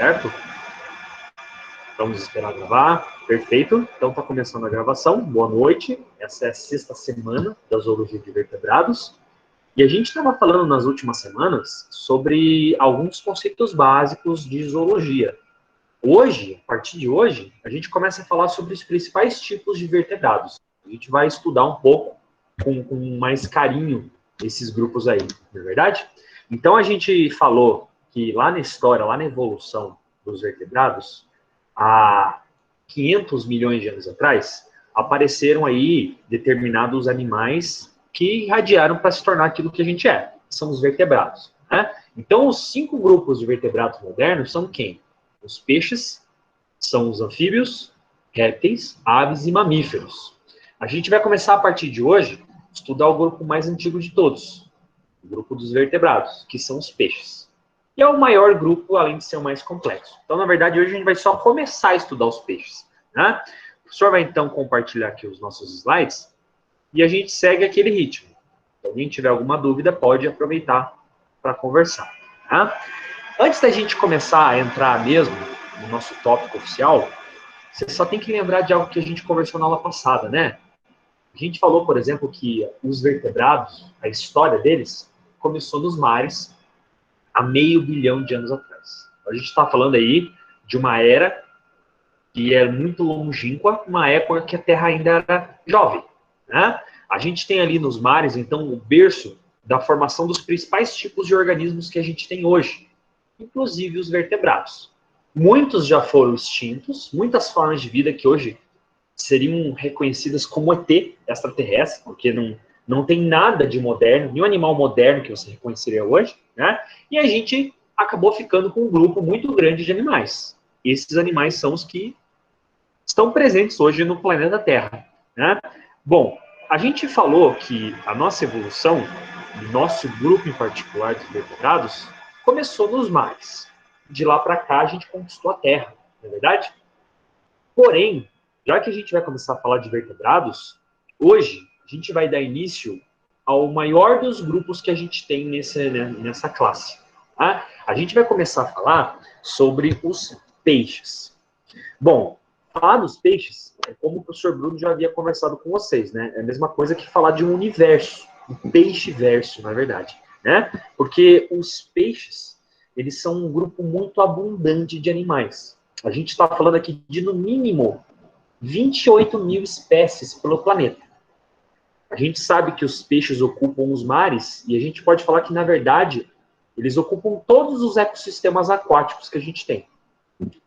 certo? Vamos esperar gravar. Perfeito. Então está começando a gravação. Boa noite. Essa é a 6ª semana da Zoologia de Vertebrados. E a gente estava falando nas últimas semanas sobre alguns conceitos básicos de zoologia. Hoje, a partir de hoje, a gente começa a falar sobre os principais tipos de vertebrados. A gente vai estudar um pouco com mais carinho esses grupos aí, não é verdade? Então a gente falou que lá na história, lá na evolução dos vertebrados, há 500 milhões de anos atrás, apareceram aí determinados animais que irradiaram para se tornar aquilo que a gente é, são os vertebrados, né? Então os 5 grupos de vertebrados modernos são quem? Os peixes, são os anfíbios, répteis, aves e mamíferos. A gente vai começar a partir de hoje a estudar o grupo mais antigo de todos, o grupo dos vertebrados, que são os peixes. E é o maior grupo, além de ser o mais complexo. Então, na verdade, hoje a gente vai só começar a estudar os peixes, né? O professor vai, então, compartilhar aqui os nossos slides e a gente segue aquele ritmo. Se alguém tiver alguma dúvida, pode aproveitar para conversar, tá? Antes da gente começar a entrar mesmo no nosso tópico oficial, você só tem que lembrar de algo que a gente conversou na aula passada, né? A gente falou, por exemplo, que os vertebrados, a história deles, começou nos mares há 500 milhões de anos atrás. A gente está falando aí de uma era que é muito longínqua, uma época que a Terra ainda era jovem, né? A gente tem ali nos mares, então, o berço da formação dos principais tipos de organismos que a gente tem hoje, inclusive os vertebrados. Muitos já foram extintos, muitas formas de vida que hoje seriam reconhecidas como ET, extraterrestre, porque não tem nada de moderno, nenhum animal moderno que você reconheceria hoje, né? E a gente acabou ficando com um grupo muito grande de animais. Esses animais são os que estão presentes hoje no planeta Terra, né? Bom, a gente falou que a nossa evolução, nosso grupo em particular de vertebrados, começou nos mares. De lá para cá a gente conquistou a Terra, não é verdade? Porém, já que a gente vai começar a falar de vertebrados, hoje a gente vai dar início ao maior dos grupos que a gente tem nessa classe. Tá? A gente vai começar a falar sobre os peixes. Bom, falar dos peixes é como o professor Bruno já havia conversado com vocês, né? É a mesma coisa que falar de um universo, um peixe-verso, na verdade, né? Porque os peixes, eles são um grupo muito abundante de animais. A gente está falando aqui de, no mínimo, 28 mil espécies pelo planeta. A gente sabe que os peixes ocupam os mares e a gente pode falar que, na verdade, eles ocupam todos os ecossistemas aquáticos que a gente tem.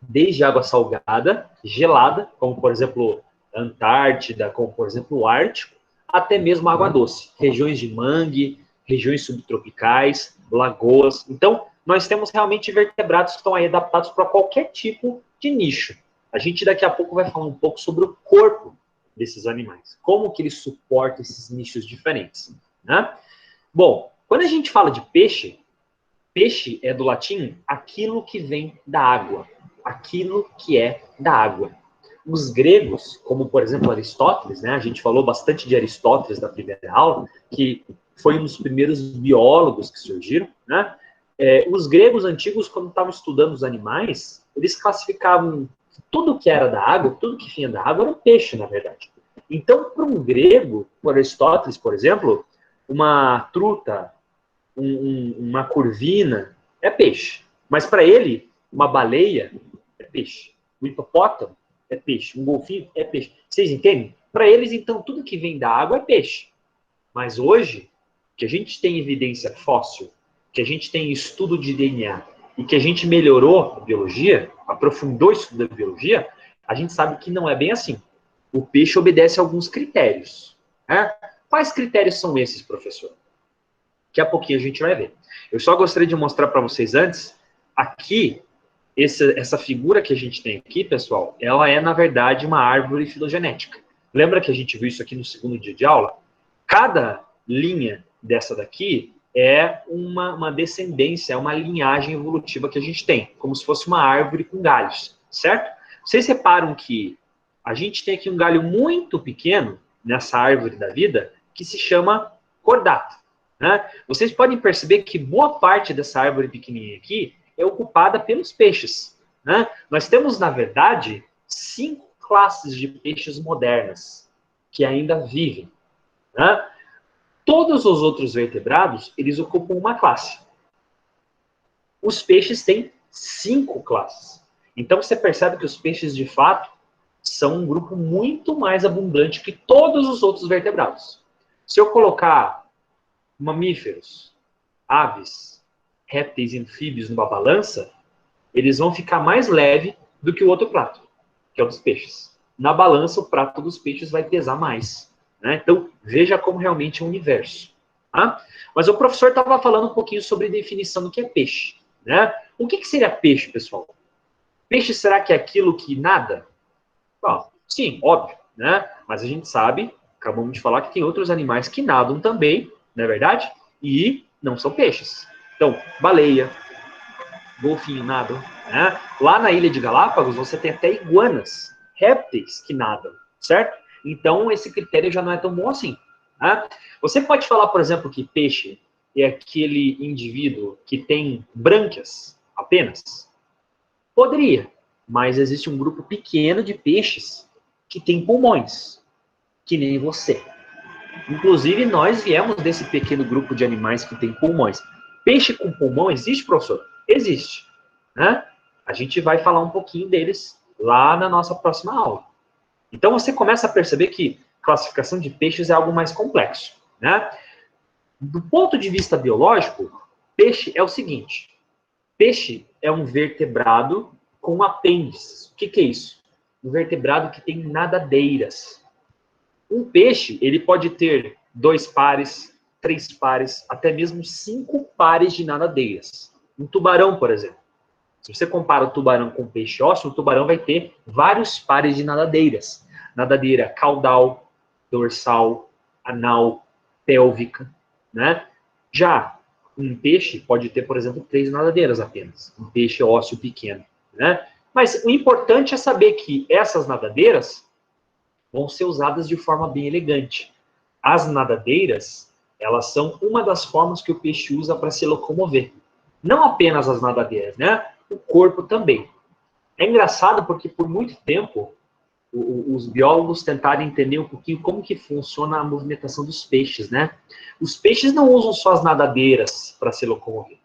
Desde água salgada, gelada, como, por exemplo, a Antártida, como, por exemplo, o Ártico, até mesmo água doce. Regiões de mangue, regiões subtropicais, lagoas. Então, nós temos realmente vertebrados que estão aí adaptados para qualquer tipo de nicho. A gente daqui a pouco vai falar um pouco sobre o corpo desses animais, como que eles suportam esses nichos diferentes, né? Bom, quando a gente fala de peixe, peixe é do latim aquilo que vem da água, aquilo que é da água. Os gregos, como por exemplo Aristóteles, né? A gente falou bastante de Aristóteles na primeira aula, que foi um dos primeiros biólogos que surgiram, né? Os gregos antigos, quando estavam estudando os animais, eles classificavam tudo que era da água, tudo que vinha da água era um peixe, na verdade. Então, para um grego, por Aristóteles, por exemplo, uma truta, uma curvina é peixe. Mas para ele, uma baleia é peixe. Um hipopótamo é peixe. Um golfinho é peixe. Vocês entendem? Para eles, então, tudo que vem da água é peixe. Mas hoje, que a gente tem evidência fóssil, que a gente tem estudo de DNA e que a gente melhorou a biologia, aprofundou o estudo da biologia, a gente sabe que não é bem assim. O peixe obedece a alguns critérios, né? Quais critérios são esses, professor? Daqui a pouquinho a gente vai ver. Eu só gostaria de mostrar para vocês antes, aqui, essa figura que a gente tem aqui, pessoal, ela é, na verdade, uma árvore filogenética. Lembra que a gente viu isso aqui no segundo dia de aula? Cada linha dessa daqui é uma descendência, é uma linhagem evolutiva que a gente tem, como se fosse uma árvore com galhos, certo? Vocês reparam que a gente tem aqui um galho muito pequeno nessa árvore da vida que se chama cordato, né? Vocês podem perceber que boa parte dessa árvore pequenininha aqui é ocupada pelos peixes. né? Nós temos, na verdade, 5 classes de peixes modernas que ainda vivem, né? Todos os outros vertebrados, eles ocupam uma classe. Os peixes têm 5 classes. Então, você percebe que os peixes, de fato, são um grupo muito mais abundante que todos os outros vertebrados. Se eu colocar mamíferos, aves, répteis e anfíbios numa balança, eles vão ficar mais leve do que o outro prato, que é o dos peixes. Na balança, o prato dos peixes vai pesar mais, né? Então, veja como realmente é um universo. Tá? Mas o professor estava falando um pouquinho sobre definição do que é peixe, né? O que seria peixe, pessoal? Peixe será que é aquilo que nada? Bom, sim, óbvio, né? Mas a gente sabe, acabamos de falar, que tem outros animais que nadam também, não é verdade? E não são peixes. Então, baleia, golfinho nadam, né? Lá na ilha de Galápagos, você tem até iguanas, répteis que nadam, certo? Então, esse critério já não é tão bom assim. Né? Você pode falar, por exemplo, que peixe é aquele indivíduo que tem brânquias apenas? Poderia, mas existe um grupo pequeno de peixes que tem pulmões, que nem você. Inclusive, nós viemos desse pequeno grupo de animais que tem pulmões. Peixe com pulmão existe, professor? Existe. Né? A gente vai falar um pouquinho deles lá na nossa próxima aula. Então, você começa a perceber que classificação de peixes é algo mais complexo. Né? Do ponto de vista biológico, peixe é o seguinte. Peixe é um vertebrado com apêndices. O que é isso? Um vertebrado que tem nadadeiras. Um peixe, ele pode ter 2 pares, 3 pares, até mesmo 5 pares de nadadeiras. Um tubarão, por exemplo. Se você compara o tubarão com o peixe ósseo, o tubarão vai ter vários pares de nadadeiras. Nadadeira caudal, dorsal, anal, pélvica, né? Já um peixe pode ter, por exemplo, 3 nadadeiras apenas. Um peixe ósseo pequeno, né? Mas o importante é saber que essas nadadeiras vão ser usadas de forma bem elegante. As nadadeiras, elas são uma das formas que o peixe usa para se locomover. Não apenas as nadadeiras, né? O corpo também. É engraçado porque por muito tempo os biólogos tentaram entender um pouquinho como que funciona a movimentação dos peixes, né? Os peixes não usam só as nadadeiras para se locomover.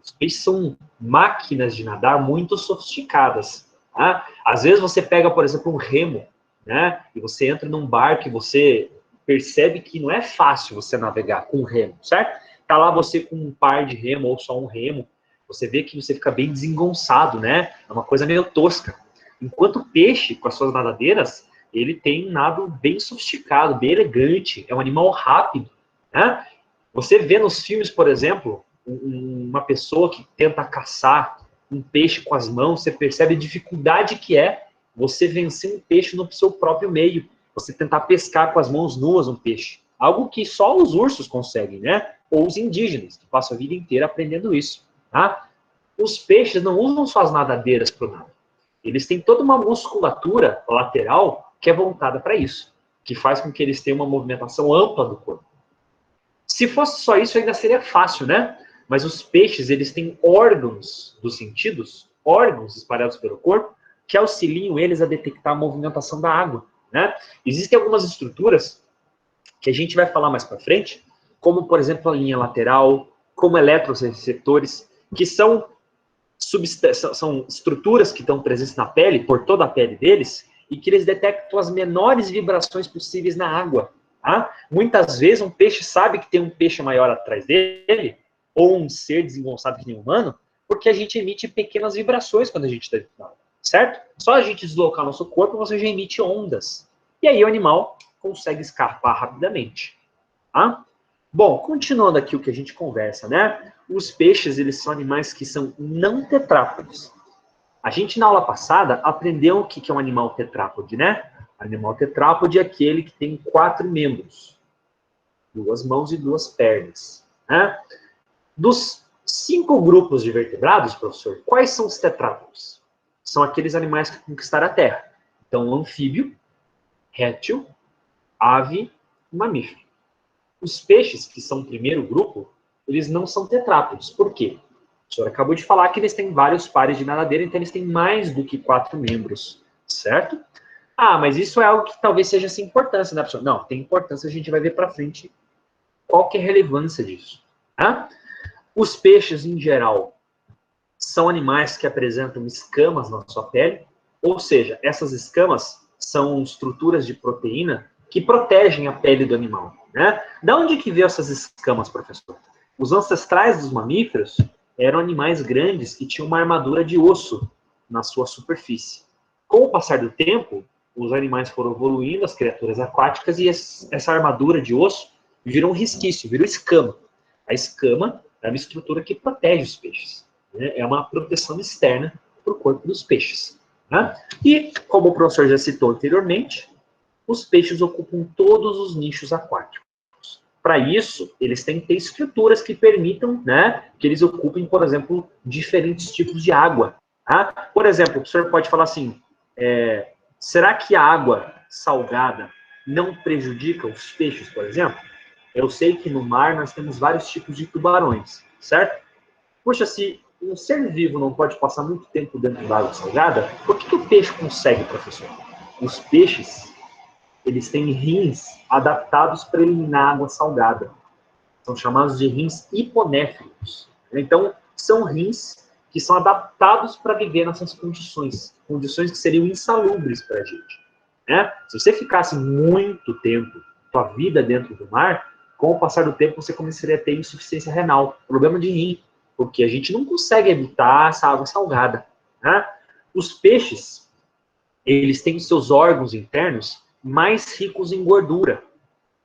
Os peixes são máquinas de nadar muito sofisticadas. Tá? Às vezes você pega, por exemplo, um remo, né? E você entra num barco e você percebe que não é fácil você navegar com um remo, certo? Tá lá você com um par de remo ou só um remo, você vê que você fica bem desengonçado, né? É uma coisa meio tosca. Enquanto o peixe, com as suas nadadeiras, ele tem um nado bem sofisticado, bem elegante, é um animal rápido, né? Você vê nos filmes, por exemplo, uma pessoa que tenta caçar um peixe com as mãos, você percebe a dificuldade que é você vencer um peixe no seu próprio meio, você tentar pescar com as mãos nuas um peixe. Algo que só os ursos conseguem, né? Ou os indígenas, que passam a vida inteira aprendendo isso. Tá? Os peixes não usam só as nadadeiras para o nado. Eles têm toda uma musculatura lateral que é voltada para isso, que faz com que eles tenham uma movimentação ampla do corpo. Se fosse só isso, ainda seria fácil, né? Mas os peixes, eles têm órgãos dos sentidos, órgãos espalhados pelo corpo, que auxiliam eles a detectar a movimentação da água, né? Existem algumas estruturas que a gente vai falar mais para frente, como, por exemplo, a linha lateral, como eletroreceptores, que são estruturas que estão presentes na pele, por toda a pele deles, e que eles detectam as menores vibrações possíveis na água. Tá? Muitas vezes um peixe sabe que tem um peixe maior atrás dele, ou um ser desengonçado que nem humano, porque a gente emite pequenas vibrações quando a gente está dentro da água, certo? Só a gente deslocar nosso corpo, você já emite ondas. E aí o animal consegue escapar rapidamente. Tá? Bom, continuando aqui o que a gente conversa, né? Os peixes, eles são animais que são não tetrápodes. A gente, na aula passada, aprendeu o que é um animal tetrápode, né? Animal tetrápode é aquele que tem 4 membros. 2 mãos e 2 pernas. Né? Dos 5 grupos de vertebrados, professor, quais são os tetrápodes? São aqueles animais que conquistaram a Terra. Então, anfíbio, réptil, ave e mamífero. Os peixes, que são o primeiro grupo, eles não são tetrápodes. Por quê? professor acabou de falar que eles têm vários pares de nadadeira, então eles têm mais do que 4 membros, certo? Ah, mas isso é algo que talvez seja sem importância, né, professor? Não, tem importância, a gente vai ver para frente qual que é a relevância disso. Tá? Os peixes, em geral, são animais que apresentam escamas na sua pele, ou seja, essas escamas são estruturas de proteína que protegem a pele do animal. Né? Da onde que veio essas escamas, professor? Os ancestrais dos mamíferos eram animais grandes que tinham uma armadura de osso na sua superfície. Com o passar do tempo, os animais foram evoluindo, as criaturas aquáticas, e essa armadura de osso virou um resquício, virou escama. A escama é uma estrutura que protege os peixes. Né? É uma proteção externa para o corpo dos peixes. Né? E, como o professor já citou anteriormente, os peixes ocupam todos os nichos aquáticos. Para isso, eles têm que ter estruturas que permitam, né, que eles ocupem, por exemplo, diferentes tipos de água. Tá? Por exemplo, o professor pode falar assim, será que a água salgada não prejudica os peixes, por exemplo? Eu sei que no mar nós temos vários tipos de tubarões, certo? Puxa, se um ser vivo não pode passar muito tempo dentro da água salgada, por que o peixe consegue, professor? Os peixes, eles têm rins adaptados para eliminar água salgada. São chamados de rins hiponéfricos. Então, são rins que são adaptados para viver nessas condições que seriam insalubres para a gente. Né? Se você ficasse muito tempo, sua vida dentro do mar, com o passar do tempo você começaria a ter insuficiência renal, problema de rim, porque a gente não consegue evitar essa água salgada. Né? Os peixes, eles têm seus órgãos internos mais ricos em gordura.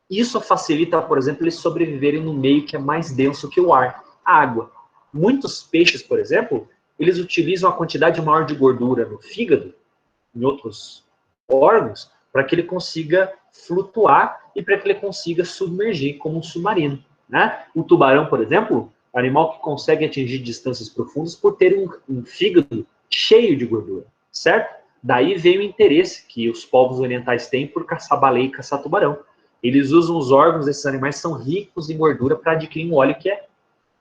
Isso facilita, por exemplo, eles sobreviverem no meio que é mais denso que o ar, a água. Muitos peixes, por exemplo, eles utilizam a quantidade maior de gordura no fígado, em outros órgãos, para que ele consiga flutuar e para que ele consiga submergir como um submarino. Né? O tubarão, por exemplo, é um animal que consegue atingir distâncias profundas por ter um fígado cheio de gordura, certo? Daí vem o interesse que os povos orientais têm por caçar baleia e caçar tubarão. Eles usam os órgãos desses animais, são ricos em gordura para adquirir um óleo que é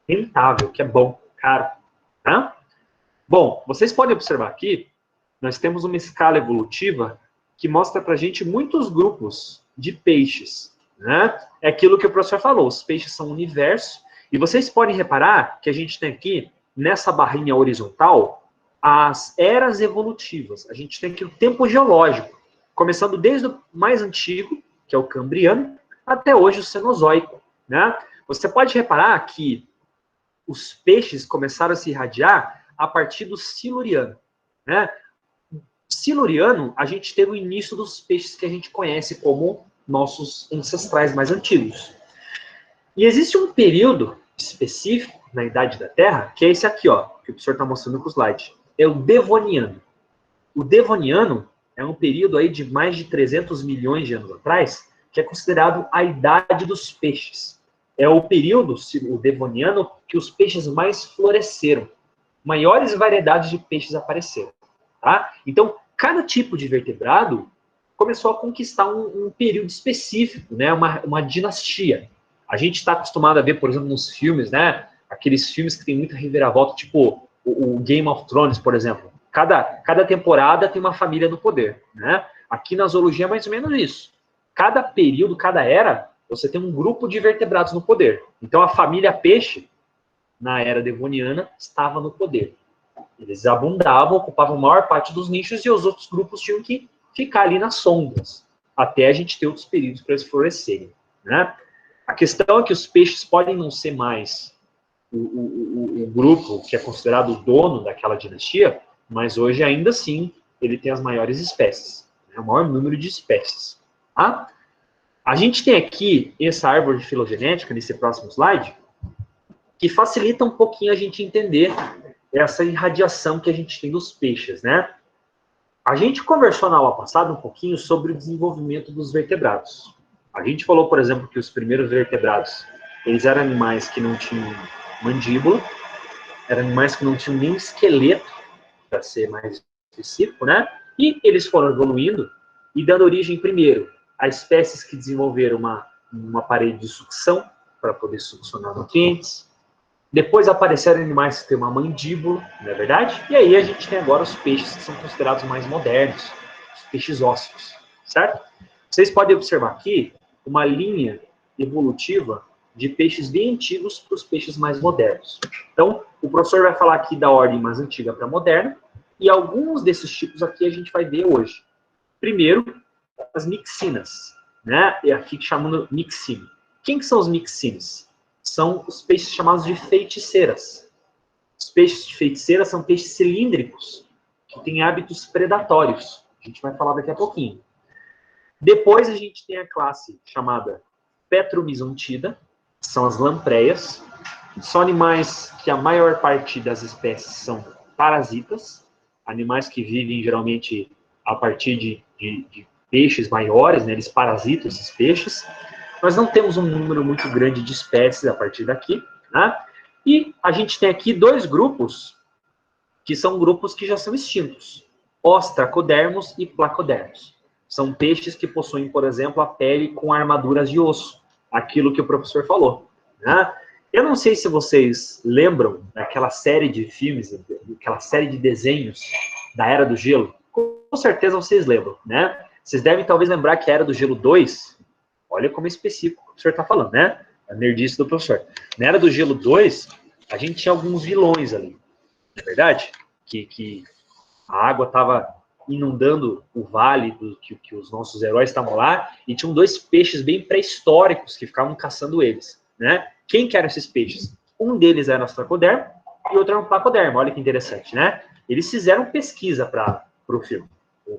rentável, que é bom, caro. Tá? Bom, vocês podem observar aqui, nós temos uma escala evolutiva que mostra para a gente muitos grupos de peixes. Né? É aquilo que o professor falou, os peixes são um universo, e vocês podem reparar que a gente tem aqui, nessa barrinha horizontal, as eras evolutivas. A gente tem aqui o tempo geológico, começando desde o mais antigo, que é o Cambriano, até hoje o Cenozoico. Né? Você pode reparar que os peixes começaram a se irradiar a partir do Siluriano. Né? Siluriano, a gente teve o início dos peixes que a gente conhece como nossos ancestrais mais antigos. E existe um período específico na Idade da Terra, que é esse aqui, ó, que o professor está mostrando com o slide. É o Devoniano. O Devoniano é um período aí de mais de 300 milhões de anos atrás, que é considerado a Idade dos Peixes. É o período, o Devoniano, que os peixes mais floresceram. Maiores variedades de peixes apareceram. Tá? Então, cada tipo de vertebrado começou a conquistar um período específico, né? uma dinastia. A gente está acostumado a ver, por exemplo, nos filmes, né? Aqueles filmes que tem muita reviravolta, tipo o Game of Thrones, por exemplo. Cada temporada tem uma família no poder. Né? Aqui na zoologia é mais ou menos isso. Cada período, cada era, você tem um grupo de vertebrados no poder. Então, a família peixe, na era devoniana, estava no poder. Eles abundavam, ocupavam a maior parte dos nichos e os outros grupos tinham que ficar ali nas sombras, até a gente ter outros períodos para eles florescerem. Né? A questão é que os peixes podem não ser mais o grupo que é considerado o dono daquela dinastia, mas hoje ainda assim ele tem as maiores espécies, né? O maior número de espécies. Tá? A gente tem aqui essa árvore de filogenética, nesse próximo slide, que facilita um pouquinho a gente entender essa irradiação que a gente tem dos peixes, né? A gente conversou na aula passada um pouquinho sobre o desenvolvimento dos vertebrados. A gente falou, por exemplo, que os primeiros vertebrados, eles eram animais que não tinham mandíbula, eram animais que não tinham nem esqueleto, para ser mais específico, né? E eles foram evoluindo e dando origem, primeiro, a espécies que desenvolveram uma parede de sucção para poder succionar nutrientes. Depois apareceram animais que têm uma mandíbula, não é verdade? E aí a gente tem agora os peixes que são considerados mais modernos, os peixes ósseos, certo? Vocês podem observar aqui uma linha evolutiva de peixes bem antigos para os peixes mais modernos. Então, o professor vai falar aqui da ordem mais antiga para a moderna, e alguns desses tipos aqui a gente vai ver hoje. Primeiro, as mixinas, né? E aqui chamando mixine. Quem que são os mixines? São os peixes chamados de feiticeiras. Os peixes de feiticeiras são peixes cilíndricos, que têm hábitos predatórios. A gente vai falar daqui a pouquinho. Depois a gente tem a classe chamada Petromizontida, que são as lampreias. São animais que a maior parte das espécies são parasitas, animais que vivem geralmente a partir de peixes maiores, né? Eles parasitam esses peixes. Nós não temos um número muito grande de espécies a partir daqui, né? E a gente tem aqui dois grupos, que são grupos que já são extintos. Ostracodermos e placodermos. São peixes que possuem, por exemplo, a pele com armaduras de osso. Aquilo que o professor falou, né? Eu não sei se vocês lembram daquela série de filmes, aquela série de desenhos da Era do Gelo. Com certeza vocês lembram, né? Vocês devem talvez lembrar que a Era do Gelo 2... Olha como é específico o professor está falando, né? A nerdice do professor. Na Era do Gelo 2, a gente tinha alguns vilões ali. Não é verdade? Que a água estava inundando o vale, que os nossos heróis estavam lá, e tinham dois peixes bem pré-históricos que ficavam caçando eles, né? Quem que eram esses peixes? Um deles era o ostracodermo e outro era um placodermo. Olha que interessante, né? Eles fizeram pesquisa para o filme.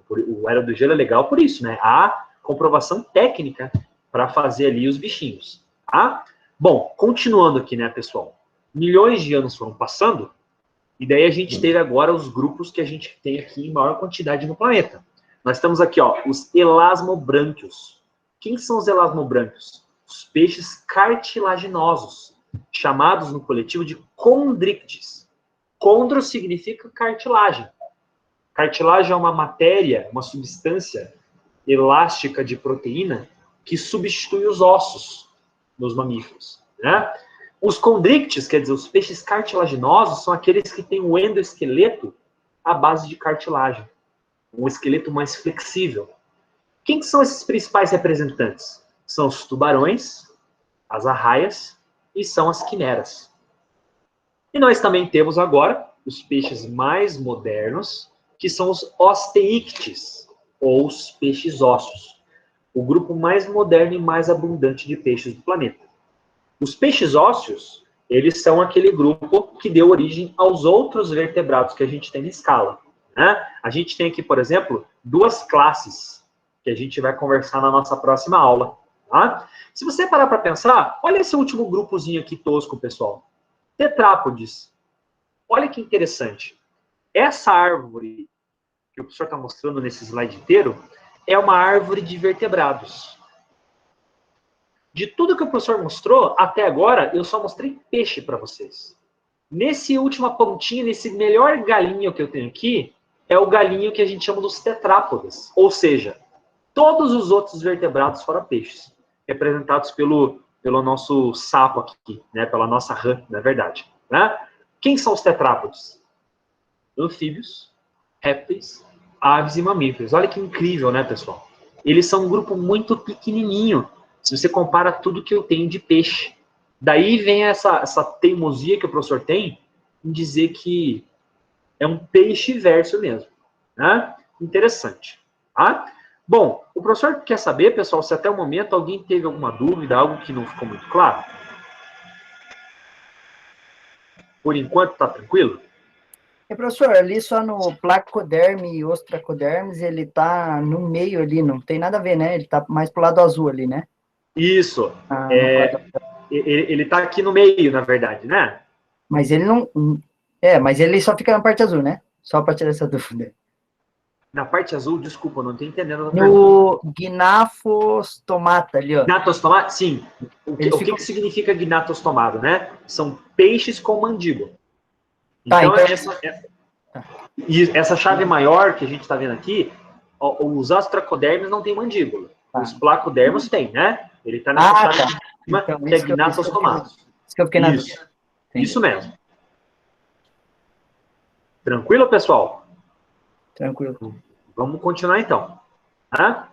O Era do Gelo é legal por isso, né? Há comprovação técnica para fazer ali os bichinhos. Tá? Bom, continuando aqui, né, pessoal? Milhões de anos foram passando, e daí a gente teve agora os grupos que a gente tem aqui em maior quantidade no planeta. Nós temos aqui, ó, os elasmobrânquios. Quem são os elasmobrânquios? Os peixes cartilaginosos, chamados no coletivo de condrictes. Condro significa cartilagem. Cartilagem é uma matéria, uma substância elástica de proteína que substitui os ossos nos mamíferos, né? Os condrictes, quer dizer, os peixes cartilaginosos, são aqueles que têm o endoesqueleto à base de cartilagem, um esqueleto mais flexível. Quem que são esses principais representantes? São os tubarões, as arraias e são as quimeras. E nós também temos agora os peixes mais modernos, que são os osteíctes, ou os peixes ósseos. O grupo mais moderno e mais abundante de peixes do planeta. Os peixes ósseos, eles são aquele grupo que deu origem aos outros vertebrados que a gente tem na escala, né? A gente tem aqui, por exemplo, duas classes que a gente vai conversar na nossa próxima aula. Tá? Se você parar para pensar, olha esse último grupozinho aqui tosco, pessoal. Tetrápodes. Olha que interessante. Essa árvore que o professor está mostrando nesse slide inteiro é uma árvore de vertebrados. De tudo que o professor mostrou, até agora, eu só mostrei peixe para vocês. Nesse última pontinha, nesse melhor galinho que eu tenho aqui, é o galinho que a gente chama dos tetrápodes. Ou seja, todos os outros vertebrados fora peixes, representados pelo nosso sapo aqui, né? Pela nossa rã, na verdade. Né? Quem são os tetrápodes? Anfíbios, répteis, aves e mamíferos. Olha que incrível, né, pessoal? Eles são um grupo muito pequenininho, se você compara tudo que eu tenho de peixe. Daí vem essa teimosia que o professor tem em dizer que é um peixe verso mesmo. Né? Interessante. Tá? Bom, o professor quer saber, pessoal, se até o momento alguém teve alguma dúvida, algo que não ficou muito claro? Por enquanto, está tranquilo? Professor, ali só no placoderme e ostracodermes, ele tá no meio ali, não tem nada a ver, né? Ele tá mais pro lado azul ali, né? Isso. Ele tá aqui no meio, na verdade, né? Mas ele não... mas ele só fica na parte azul, né? Só para tirar essa dúvida. Na parte azul, desculpa, não estou entendendo a pergunta. No gnatostomata ali, ó. Gnatostomata? Sim. O que significa gnatostomado, né? São peixes com mandíbula. Então, essa chave maior que a gente está vendo aqui, os ostracodermes não tem mandíbula. Os placodermos têm, né? Ele está nessa chave de cima, que é gnatostomados. Isso que eu fiquei na dúvida. Sim. Isso mesmo. Tranquilo, pessoal? Tranquilo. Vamos continuar, então. Tá?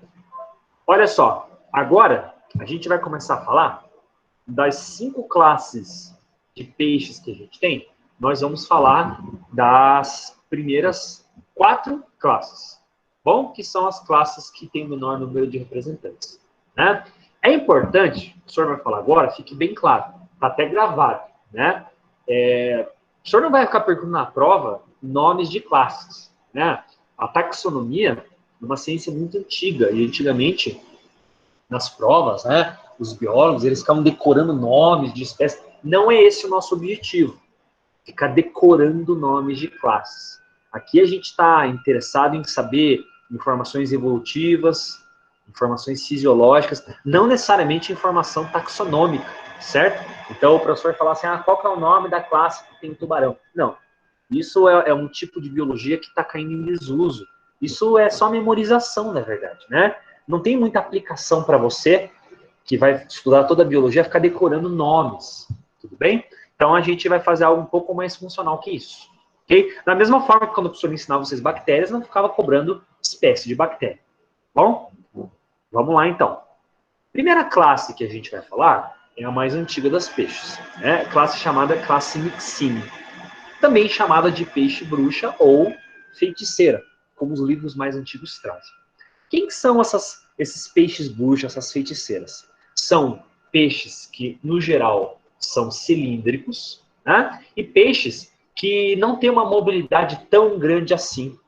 Olha só, agora a gente vai começar a falar das 5 classes de peixes que a gente tem. Nós vamos falar das primeiras 4 classes. Bom, que são as classes que têm o menor número de representantes. Né? É importante, o senhor vai falar agora, fique bem claro, está até gravado. Né? O senhor não vai ficar perguntando na prova nomes de classes. Né? A taxonomia é uma ciência muito antiga, e antigamente, nas provas, né, os biólogos, eles ficavam decorando nomes de espécies. Não é esse o nosso objetivo, ficar decorando nomes de classes. Aqui a gente está interessado em saber informações evolutivas, informações fisiológicas, não necessariamente informação taxonômica, certo? Então o professor fala assim, qual que é o nome da classe que tem tubarão? Não, isso é um tipo de biologia que está caindo em desuso. Isso é só memorização, na verdade, né? Não tem muita aplicação para você, que vai estudar toda a biologia, ficar decorando nomes, tudo bem? Então, a gente vai fazer algo um pouco mais funcional que isso, ok? Da mesma forma que quando o professor ensinava vocês bactérias, não ficava cobrando espécie de bactéria. Bom? Vamos lá, então. Primeira classe que a gente vai falar é a mais antiga das peixes, né? Classe chamada classe Myxine, também chamada de peixe bruxa ou feiticeira, como os livros mais antigos trazem. Quem são esses peixes bruxas, essas feiticeiras? São peixes que, no geral, são cilíndricos, né? E peixes que não têm uma mobilidade tão grande assim.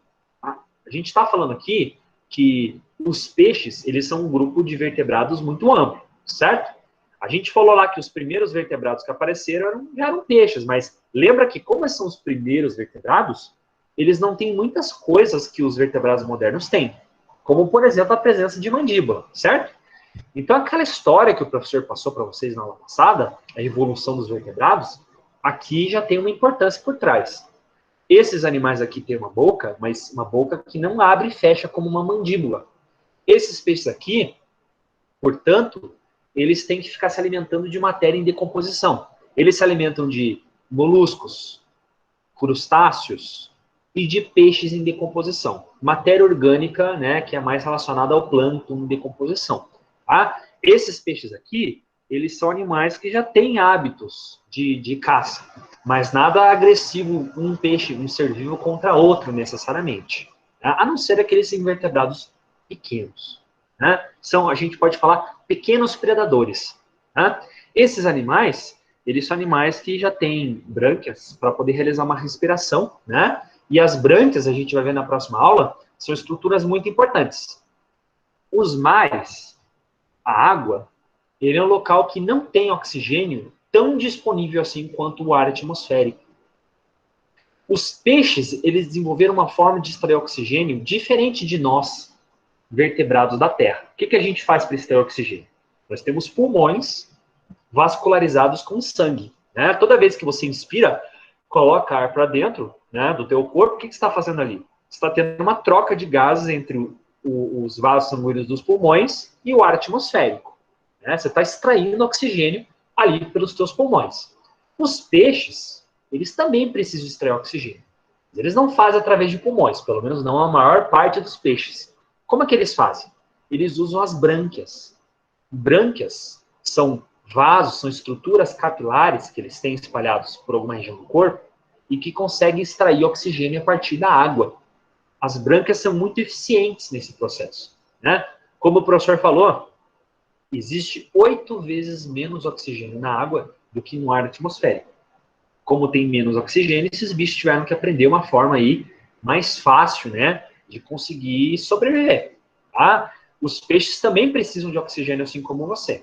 Tá? A gente está falando aqui que os peixes, eles são um grupo de vertebrados muito amplo, certo? A gente falou lá que os primeiros vertebrados que apareceram já eram peixes, mas lembra que como são os primeiros vertebrados, eles não têm muitas coisas que os vertebrados modernos têm. Como, por exemplo, a presença de mandíbula, certo? Então, aquela história que o professor passou para vocês na aula passada, a evolução dos vertebrados, aqui já tem uma importância por trás. Esses animais aqui têm uma boca, mas uma boca que não abre e fecha como uma mandíbula. Esses peixes aqui, portanto, eles têm que ficar se alimentando de matéria em decomposição. Eles se alimentam de moluscos, crustáceos, e de peixes em decomposição. Matéria orgânica, né, que é mais relacionada ao plâncton em decomposição. Tá? Esses peixes aqui, eles são animais que já têm hábitos de caça, mas nada agressivo um peixe, um ser vivo contra outro necessariamente. Tá? A não ser aqueles invertebrados pequenos. Né? São, a gente pode falar, pequenos predadores. Tá? Esses animais, eles são animais que já têm brânquias para poder realizar uma respiração, né? E as brânquias, a gente vai ver na próxima aula, são estruturas muito importantes. Os mares, a água, ele é um local que não tem oxigênio tão disponível assim quanto o ar atmosférico. Os peixes, eles desenvolveram uma forma de extrair oxigênio diferente de nós, vertebrados da Terra. O que a gente faz para extrair oxigênio? Nós temos pulmões vascularizados com sangue. Né? Toda vez que você inspira, coloca ar para dentro, né, do teu corpo, o que você está fazendo ali? Você está tendo uma troca de gases entre os vasos sanguíneos dos pulmões e o ar atmosférico. Né? Você está extraindo oxigênio ali pelos teus pulmões. Os peixes, eles também precisam extrair oxigênio. Eles não fazem através de pulmões, pelo menos não a maior parte dos peixes. Como é que eles fazem? Eles usam as brânquias. Brânquias são vasos, são estruturas capilares que eles têm espalhados por alguma região do corpo e que conseguem extrair oxigênio a partir da água. As brânquias são muito eficientes nesse processo. Né? Como o professor falou, existe 8 vezes menos oxigênio na água do que no ar atmosférico. Como tem menos oxigênio, esses bichos tiveram que aprender uma forma aí mais fácil, né, de conseguir sobreviver. Tá? Os peixes também precisam de oxigênio, assim como você,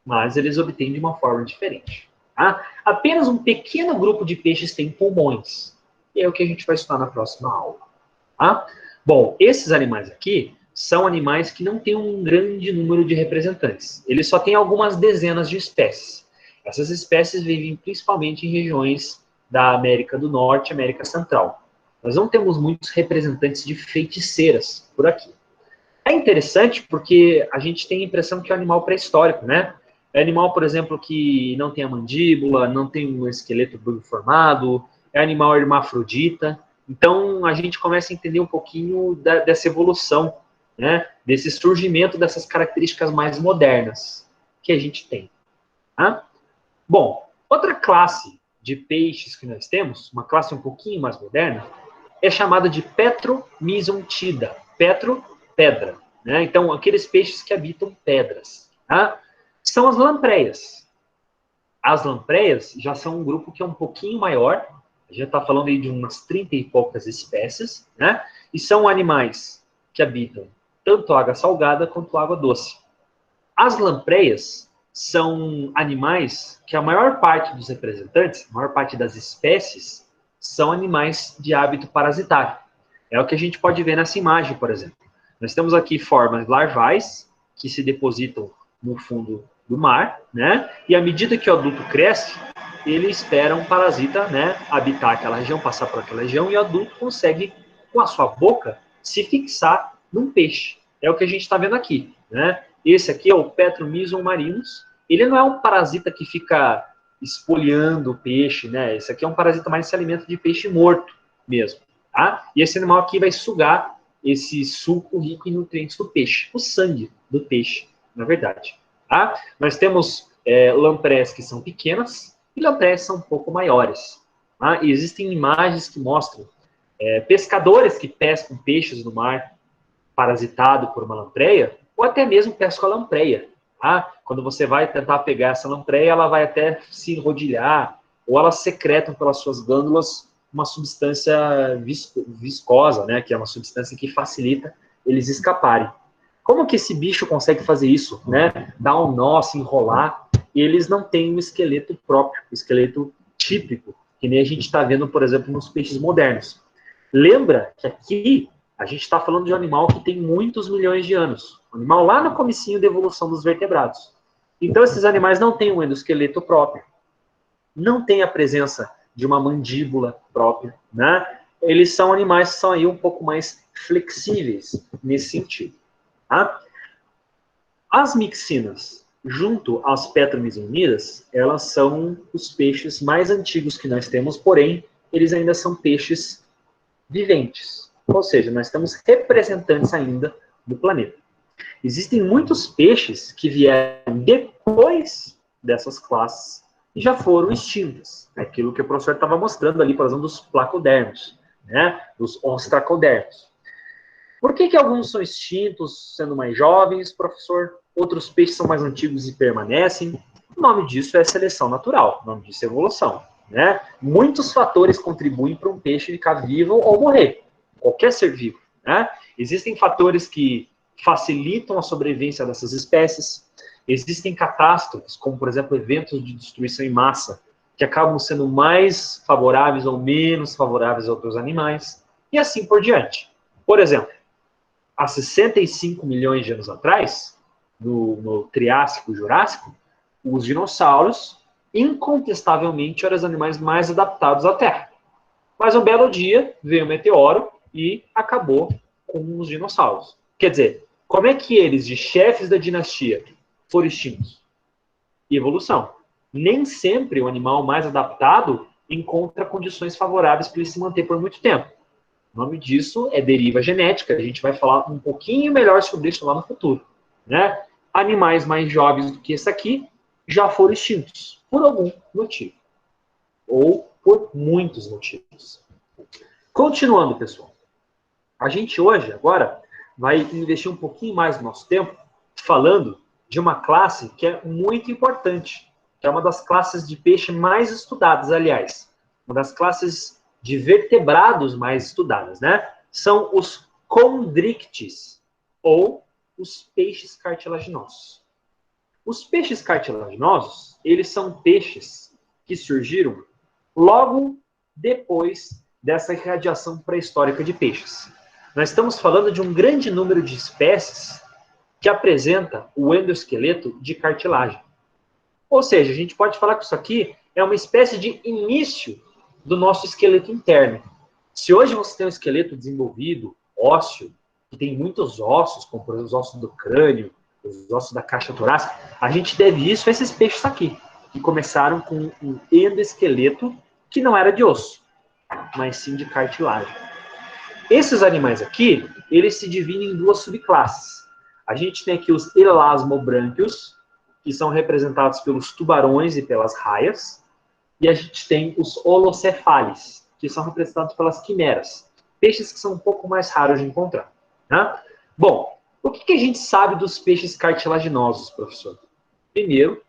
mas eles obtêm de uma forma diferente. Tá? Apenas um pequeno grupo de peixes tem pulmões, e é o que a gente vai estudar na próxima aula. Tá? Bom, esses animais aqui são animais que não têm um grande número de representantes. Eles só têm algumas dezenas de espécies. Essas espécies vivem principalmente em regiões da América do Norte e América Central. Nós não temos muitos representantes de feiticeiras por aqui. É interessante porque a gente tem a impressão que é um animal pré-histórico, né? É animal, por exemplo, que não tem a mandíbula, não tem um esqueleto bem formado, é animal hermafrodita. Então, a gente começa a entender um pouquinho dessa evolução, né? Desse surgimento dessas características mais modernas que a gente tem. Tá? Bom, outra classe de peixes que nós temos, uma classe um pouquinho mais moderna, é chamada de Petromesontida. Petro, pedra. Né? Então, aqueles peixes que habitam pedras. Tá? São as lampreias. As lampreias já são um grupo que é um pouquinho maior, a gente está falando aí de umas 30 e poucas espécies, né? E são animais que habitam tanto água salgada quanto água doce. As lampreias são animais que a maior parte dos representantes, a maior parte das espécies, são animais de hábito parasitário. É o que a gente pode ver nessa imagem, por exemplo. Nós temos aqui formas larvais que se depositam no fundo do mar, né? E à medida que o adulto cresce, ele espera um parasita, né, habitar aquela região, passar por aquela região, e o adulto consegue, com a sua boca, se fixar num peixe. É o que a gente está vendo aqui, né? Esse aqui é o Petromyzon marinus. Ele não é um parasita que fica espoliando o peixe, né? Esse aqui é um parasita mais que se alimenta de peixe morto mesmo, tá? E esse animal aqui vai sugar esse suco rico em nutrientes do peixe, o sangue do peixe, na verdade. Tá? Nós temos lampreas que são pequenas e lampreas que são um pouco maiores. Tá? E existem imagens que mostram pescadores que pescam peixes no mar parasitado por uma lampreia, ou até mesmo pescam a lampreia. Tá? Quando você vai tentar pegar essa lampreia, ela vai até se enrodilhar, ou elas secretam pelas suas glândulas uma substância viscosa, né? Que é uma substância que facilita eles escaparem. Como que esse bicho consegue fazer isso, né? Dar um nó, se enrolar, e eles não têm um esqueleto próprio, um esqueleto típico, que nem a gente está vendo, por exemplo, nos peixes modernos. Lembra que aqui a gente está falando de um animal que tem muitos milhões de anos. Um animal lá no comecinho da evolução dos vertebrados. Então, esses animais não têm um endoesqueleto próprio. Não tem a presença de uma mandíbula própria, né? Eles são animais que são aí um pouco mais flexíveis nesse sentido. Tá? As mixinas, junto às petromizonidas, elas são os peixes mais antigos que nós temos, porém, eles ainda são peixes viventes. Ou seja, nós temos representantes ainda do planeta. Existem muitos peixes que vieram depois dessas classes e já foram extintas. Aquilo que o professor estava mostrando ali, por exemplo, dos placodermos, né? Dos ostracodermos. Por que alguns são extintos sendo mais jovens, professor? Outros peixes são mais antigos e permanecem? O nome disso é seleção natural, o nome disso é evolução. Né? Muitos fatores contribuem para um peixe ficar vivo ou morrer. Qualquer ser vivo. Né? Existem fatores que facilitam a sobrevivência dessas espécies. Existem catástrofes, como, por exemplo, eventos de destruição em massa, que acabam sendo mais favoráveis ou menos favoráveis a outros animais, e assim por diante. Por exemplo, há 65 milhões de anos atrás, no Triássico e Jurássico, os dinossauros, incontestavelmente, eram os animais mais adaptados à Terra. Mas um belo dia, veio um meteoro e acabou com os dinossauros. Quer dizer, como é que eles, de chefes da dinastia, foram extintos? Evolução. Nem sempre o animal mais adaptado encontra condições favoráveis para ele se manter por muito tempo. O nome disso é deriva genética. A gente vai falar um pouquinho melhor sobre isso lá no futuro. Né? Animais mais jovens do que esse aqui já foram extintos por algum motivo. Ou por muitos motivos. Continuando, pessoal. A gente hoje, agora, vai investir um pouquinho mais do nosso tempo falando de uma classe que é muito importante, que é uma das classes de peixe mais estudadas, aliás. Uma das classes de vertebrados mais estudadas, né? São os condrictes, ou os peixes cartilaginosos. Os peixes cartilaginosos, eles são peixes que surgiram logo depois dessa irradiação pré-histórica de peixes. Nós estamos falando de um grande número de espécies que apresenta o endoesqueleto de cartilagem. Ou seja, a gente pode falar que isso aqui é uma espécie de início do nosso esqueleto interno. Se hoje você tem um esqueleto desenvolvido, ósseo, que tem muitos ossos, como por exemplo os ossos do crânio, os ossos da caixa torácica, a gente deve isso a esses peixes aqui, que começaram com um endoesqueleto que não era de osso, mas sim de cartilagem. Esses animais aqui, eles se dividem em duas subclasses. A gente tem aqui os elasmobrânquios, que são representados pelos tubarões e pelas raias, e a gente tem os holocefales, que são representados pelas quimeras, peixes que são um pouco mais raros de encontrar. Né? Bom, o que a gente sabe dos peixes cartilaginosos, professor? Primeiro,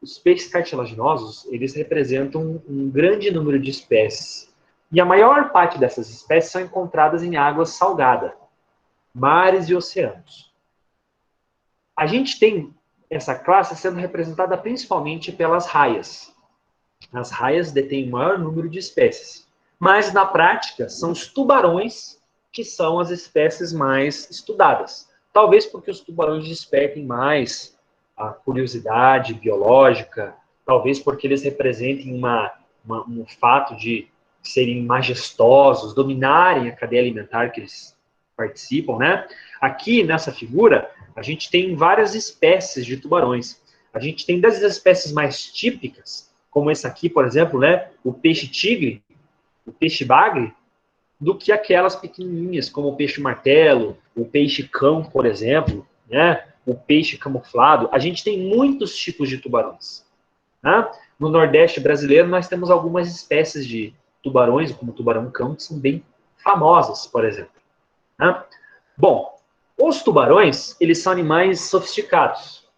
os peixes cartilaginosos, eles representam um grande número de espécies. E a maior parte dessas espécies são encontradas em águas salgadas, mares e oceanos. A gente tem essa classe sendo representada principalmente pelas raias. As raias detêm o maior número de espécies. Mas, na prática, são os tubarões que são as espécies mais estudadas. Talvez porque os tubarões despertem mais a curiosidade biológica, talvez porque eles representem um fato de serem majestosos, dominarem a cadeia alimentar que eles participam, né? Aqui, nessa figura, a gente tem várias espécies de tubarões. A gente tem das espécies mais típicas, como esse aqui, por exemplo, né? O peixe tigre, o peixe bagre, do que aquelas pequenininhas, como o peixe martelo, o peixe cão, por exemplo, né? O peixe camuflado. A gente tem muitos tipos de tubarões. Né? No Nordeste brasileiro, nós temos algumas espécies de tubarões, como o tubarão-cão, que são bem famosas, por exemplo. Né? Bom, os tubarões, eles são animais sofisticados.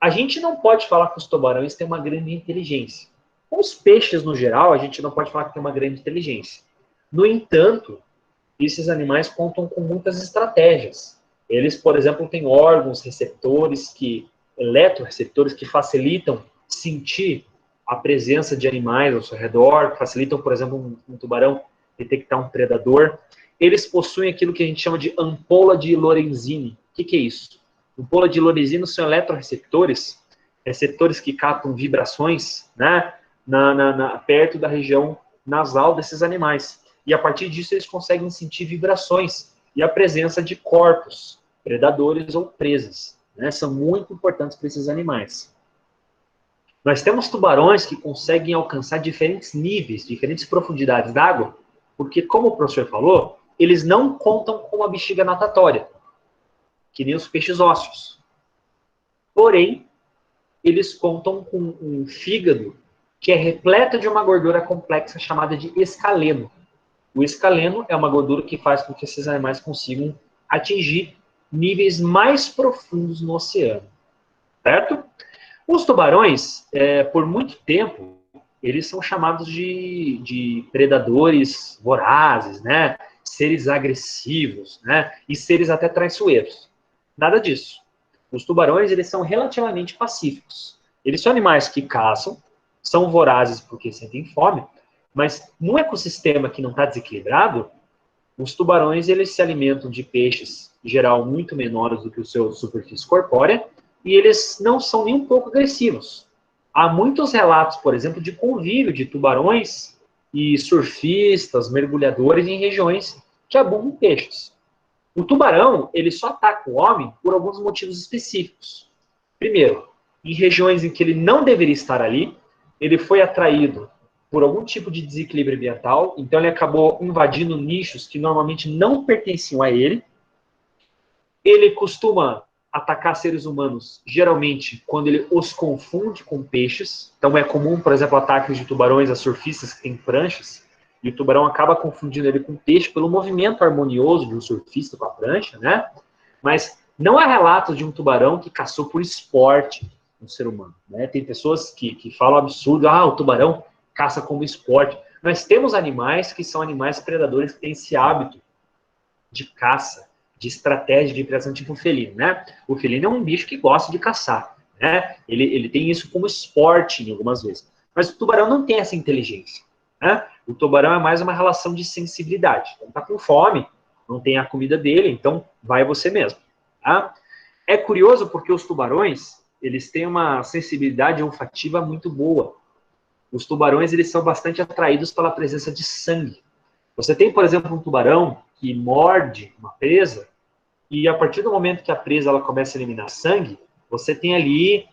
A gente não pode falar que os tubarões têm uma grande inteligência. Os peixes, no geral, a gente não pode falar que tem uma grande inteligência. No entanto, esses animais contam com muitas estratégias. Eles, por exemplo, têm órgãos receptores, eletroreceptores, que facilitam sentir a presença de animais ao seu redor, facilitam, por exemplo, um tubarão detectar um predador. Eles possuem aquilo que a gente chama de ampola de Lorenzini. O que é isso? Ampola de Lorenzini são eletroreceptores, receptores que captam vibrações, né, perto da região nasal desses animais. E a partir disso eles conseguem sentir vibrações e a presença de corpos, predadores ou presas. Né, são muito importantes para esses animais. Nós temos tubarões que conseguem alcançar diferentes níveis, diferentes profundidades d'água, porque, como o professor falou, eles não contam com uma bexiga natatória, que nem os peixes ósseos. Porém, eles contam com um fígado que é repleto de uma gordura complexa chamada de escaleno. O escaleno é uma gordura que faz com que esses animais consigam atingir níveis mais profundos no oceano. Certo? Os tubarões, por muito tempo, eles são chamados de predadores vorazes, né? Seres agressivos, né? E seres até traiçoeiros. Nada disso. Os tubarões, eles são relativamente pacíficos. Eles são animais que caçam, são vorazes porque sentem fome, mas num ecossistema que não está desequilibrado, os tubarões, eles se alimentam de peixes, em geral, muito menores do que o seu superfície corpórea, e eles não são nem um pouco agressivos. Há muitos relatos, por exemplo, de convívio de tubarões e surfistas, mergulhadores em regiões que abundam peixes. O tubarão, ele só ataca o homem por alguns motivos específicos. Primeiro, em regiões em que ele não deveria estar ali, ele foi atraído por algum tipo de desequilíbrio ambiental, então ele acabou invadindo nichos que normalmente não pertenciam a ele. Ele costuma atacar seres humanos, geralmente, quando ele os confunde com peixes. Então é comum, por exemplo, ataques de tubarões a surfistas que têm pranchas, e o tubarão acaba confundindo ele com peixe pelo movimento harmonioso de um surfista com a prancha, né? Mas não há relatos de um tubarão que caçou por esporte um ser humano, né? Tem pessoas que falam absurdo, o tubarão caça como esporte. Nós temos animais que são animais predadores que têm esse hábito de caça, de estratégia de predação, tipo o felino, né? O felino é um bicho que gosta de caçar, né? Ele tem isso como esporte em algumas vezes. Mas o tubarão não tem essa inteligência, né? O tubarão é mais uma relação de sensibilidade. Então tá com fome, não tem a comida dele, então vai você mesmo, tá? É curioso porque os tubarões, eles têm uma sensibilidade olfativa muito boa. Os tubarões, eles são bastante atraídos pela presença de sangue. Você tem, por exemplo, um tubarão que morde uma presa, e a partir do momento que a presa ela começa a eliminar sangue, você tem ali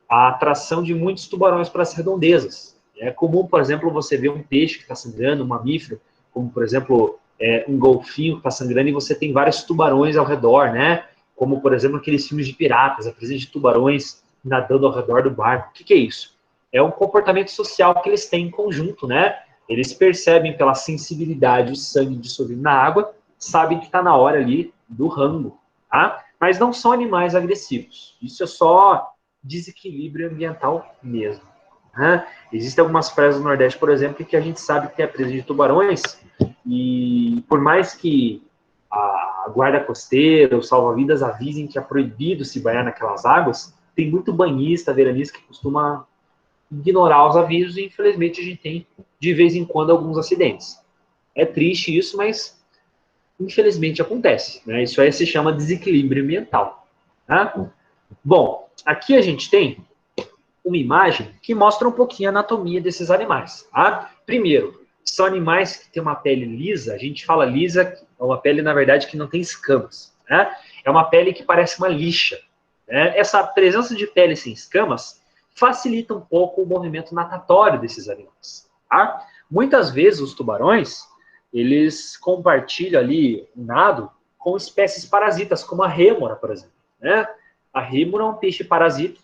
a atração de muitos tubarões para as redondezas. É comum, por exemplo, você ver um peixe que está sangrando, um mamífero, como, por exemplo, um golfinho que está sangrando e você tem vários tubarões ao redor, né? Como, por exemplo, aqueles filmes de piratas, a presença de tubarões nadando ao redor do barco. O que é isso? É um comportamento social que eles têm em conjunto, né? Eles percebem pela sensibilidade o sangue dissolvido na água, sabem que está na hora ali do rango, tá? Mas não são animais agressivos. Isso é só desequilíbrio ambiental mesmo. Né? Existem algumas praias do Nordeste, por exemplo, que a gente sabe que tem a presa de tubarões e por mais que a guarda costeira, os salva-vidas avisem que é proibido se banhar naquelas águas, tem muito banhista, veranista que costuma ignorar os avisos e infelizmente a gente tem de vez em quando alguns acidentes. É triste isso, mas infelizmente acontece. Né? Isso aí se chama desequilíbrio ambiental. Tá? Bom, aqui a gente tem uma imagem que mostra um pouquinho a anatomia desses animais. Tá? Primeiro, são animais que têm uma pele lisa, a gente fala lisa, é uma pele, na verdade, que não tem escamas. Né? É uma pele que parece uma lixa. Né? Essa presença de pele sem escamas facilita um pouco o movimento natatório desses animais. Tá? Muitas vezes os tubarões, eles compartilham ali o nado com espécies parasitas, como a rêmora, por exemplo. Né? A rêmora é um peixe parasita,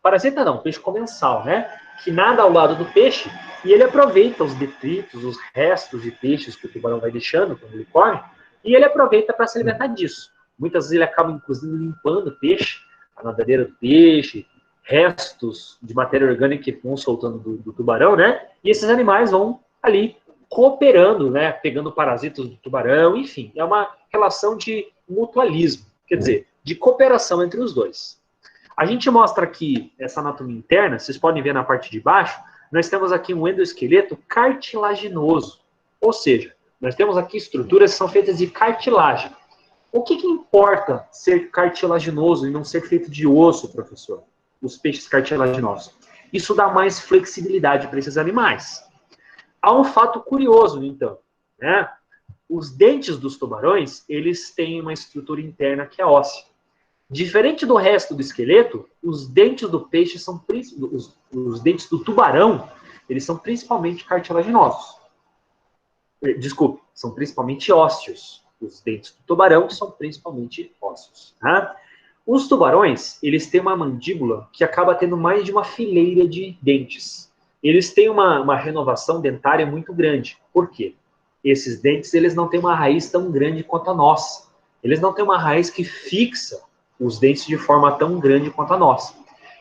parasita não, peixe comensal, né? Que nada ao lado do peixe e ele aproveita os detritos, os restos de peixes que o tubarão vai deixando quando ele come, e ele aproveita para se alimentar disso. Muitas vezes ele acaba, inclusive, limpando o peixe, a nadadeira do peixe, restos de matéria orgânica que vão soltando do tubarão, né? E esses animais vão ali cooperando, né? Pegando parasitas do tubarão, enfim. É uma relação de mutualismo, quer dizer, de cooperação entre os dois. A gente mostra aqui essa anatomia interna, vocês podem ver na parte de baixo, nós temos aqui um endoesqueleto cartilaginoso, ou seja, nós temos aqui estruturas que são feitas de cartilagem. O que importa ser cartilaginoso e não ser feito de osso, professor? Os peixes cartilaginosos. Isso dá mais flexibilidade para esses animais. Há um fato curioso, então, né? Os dentes dos tubarões, eles têm uma estrutura interna que é óssea. Diferente do resto do esqueleto, os dentes do peixe são os dentes do tubarão, eles são principalmente cartilaginosos. Desculpe, são principalmente ósseos. Os dentes do tubarão são principalmente ósseos. Tá? Os tubarões, eles têm uma mandíbula que acaba tendo mais de uma fileira de dentes. Eles têm uma renovação dentária muito grande. Por quê? Esses dentes, eles não têm uma raiz tão grande quanto a nossa. Eles não têm uma raiz que fixa os dentes de forma tão grande quanto a nossa.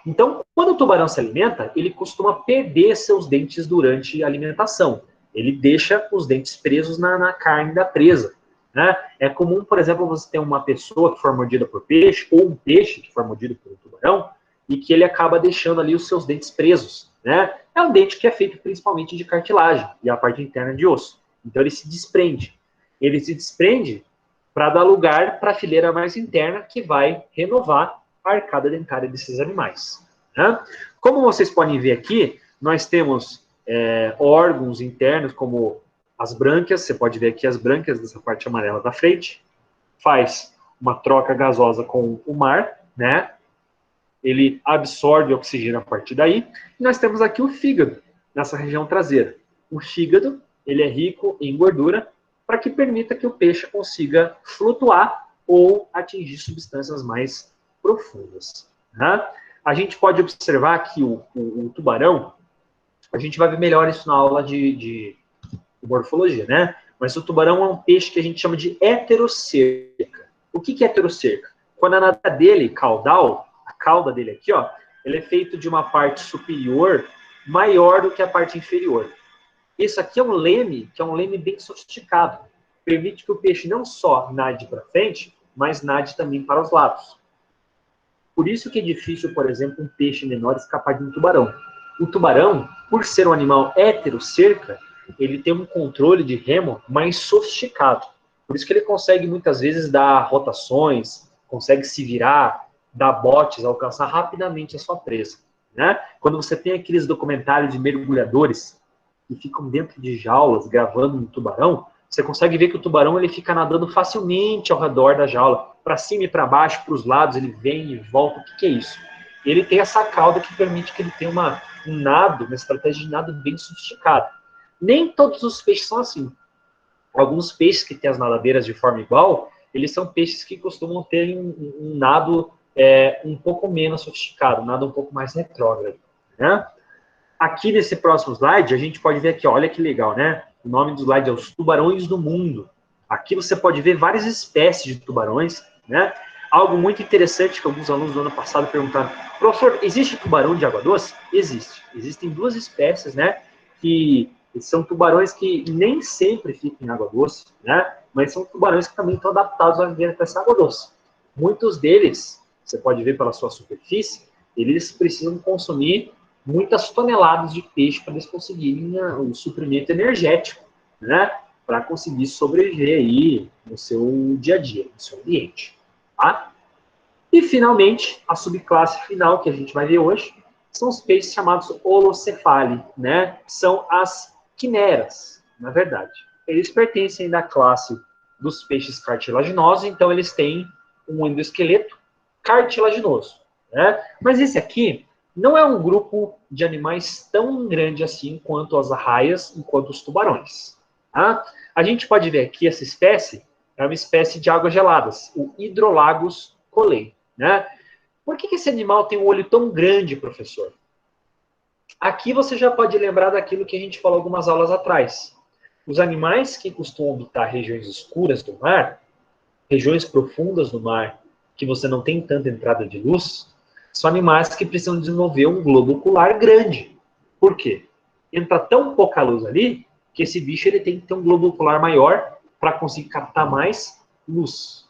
Então, quando o tubarão se alimenta, ele costuma perder seus dentes durante a alimentação. Ele deixa os dentes presos na carne da presa. Né? É comum, por exemplo, você ter uma pessoa que for mordida por peixe, ou um peixe que for mordido por um tubarão, e que ele acaba deixando ali os seus dentes presos. Né? É um dente que é feito principalmente de cartilagem, e a parte interna de osso. Então ele se desprende. Ele se desprende para dar lugar para a fileira mais interna, que vai renovar a arcada dentária desses animais. Né? Como vocês podem ver aqui, nós temos órgãos internos, como as brânquias, você pode ver aqui as brânquias dessa parte amarela da frente, faz uma troca gasosa com o mar, né? Ele absorve oxigênio a partir daí, e nós temos aqui o fígado, nessa região traseira. O fígado, ele é rico em gordura, para que permita que o peixe consiga flutuar ou atingir substâncias mais profundas. Né? A gente pode observar que o tubarão, a gente vai ver melhor isso na aula de morfologia, né? Mas o tubarão é um peixe que a gente chama de heterocerca. O que é heterocerca? Quando a nada dele, caudal, a cauda dele aqui, ó, ele é feito de uma parte superior maior do que a parte inferior. Isso aqui é um leme, que é um leme bem sofisticado. Permite que o peixe não só nade para frente, mas nade também para os lados. Por isso que é difícil, por exemplo, um peixe menor escapar de um tubarão. O tubarão, por ser um animal heterocerca, ele tem um controle de remo mais sofisticado. Por isso que ele consegue, muitas vezes, dar rotações, consegue se virar, dar botes, alcançar rapidamente a sua presa. Né? Quando você tem aqueles documentários de mergulhadores que ficam dentro de jaulas gravando um tubarão, você consegue ver que o tubarão ele fica nadando facilmente ao redor da jaula, para cima e para baixo, para os lados, ele vem e volta. O que é isso? Ele tem essa cauda que permite que ele tenha um nado, uma estratégia de nado bem sofisticada. Nem todos os peixes são assim. Alguns peixes que têm as nadadeiras de forma igual, eles são peixes que costumam ter um nado um pouco menos sofisticado, um nado um pouco mais retrógrado, né? Aqui nesse próximo slide, a gente pode ver aqui, olha que legal, né? O nome do slide é Os Tubarões do Mundo. Aqui você pode ver várias espécies de tubarões, né? Algo muito interessante que alguns alunos do ano passado perguntaram: professor, existe tubarão de água doce? Existe. Existem duas espécies, né? Que são tubarões que nem sempre ficam em água doce, né? Mas são tubarões que também estão adaptados a viver nessa água doce. Muitos deles, você pode ver pela sua superfície, eles precisam consumir muitas toneladas de peixe para eles conseguirem o suprimento energético, né? Para conseguir sobreviver aí no seu dia a dia, no seu ambiente. Tá? E, finalmente, a subclasse final que a gente vai ver hoje são os peixes chamados holocefali, né? São as quimeras, na verdade. Eles pertencem da classe dos peixes cartilaginosos, então eles têm um endoesqueleto cartilaginoso, né? Mas esse aqui não é um grupo de animais tão grande assim quanto as arraias e quanto os tubarões. Tá? A gente pode ver aqui essa espécie é uma espécie de águas geladas, o Hydrolagus colei, né? Por que esse animal tem um olho tão grande, professor? Aqui você já pode lembrar daquilo que a gente falou algumas aulas atrás. Os animais que costumam habitar regiões escuras do mar, regiões profundas do mar, que você não tem tanta entrada de luz, são animais que precisam desenvolver um globo ocular grande. Por quê? Entra tão pouca luz ali que esse bicho ele tem que ter um globo ocular maior para conseguir captar mais luz.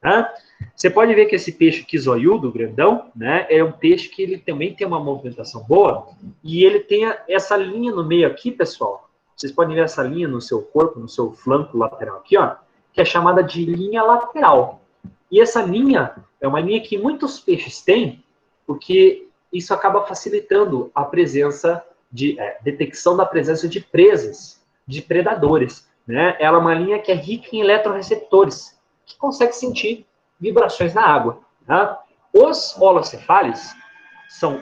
Tá? Você pode ver que esse peixe aqui zoiudo, grandão, né, é um peixe que ele também tem uma movimentação boa e ele tem essa linha no meio aqui, pessoal. Vocês podem ver essa linha no seu corpo, no seu flanco lateral aqui, ó, que é chamada de linha lateral. E essa linha é uma linha que muitos peixes têm, porque isso acaba facilitando a presença de detecção da presença de presas, de predadores. Né? Ela é uma linha que é rica em eletroreceptores, que consegue sentir vibrações na água. Tá? Os holocefales,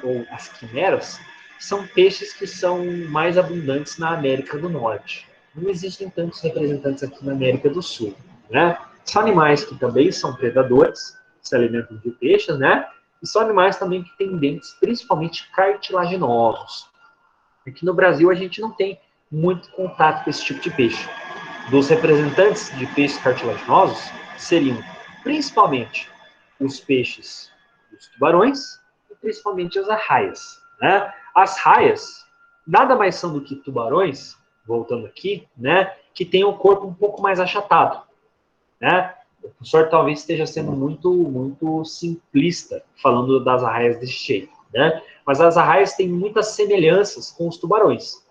ou as quimeras, são peixes que são mais abundantes na América do Norte. Não existem tantos representantes aqui na América do Sul. Né? São animais que também são predadores, se alimentam de peixes, né? E são animais também que têm dentes, principalmente cartilaginosos. Aqui no Brasil a gente não tem muito contato com esse tipo de peixe. Dos representantes de peixes cartilaginosos seriam principalmente os peixes dos tubarões e principalmente as arraias. Né? As raias nada mais são do que tubarões, voltando aqui, né, que têm um corpo um pouco mais achatado. Né? O professor talvez esteja sendo muito simplista falando das arraias desse jeito. Né? Mas as arraias têm muitas semelhanças com os tubarões.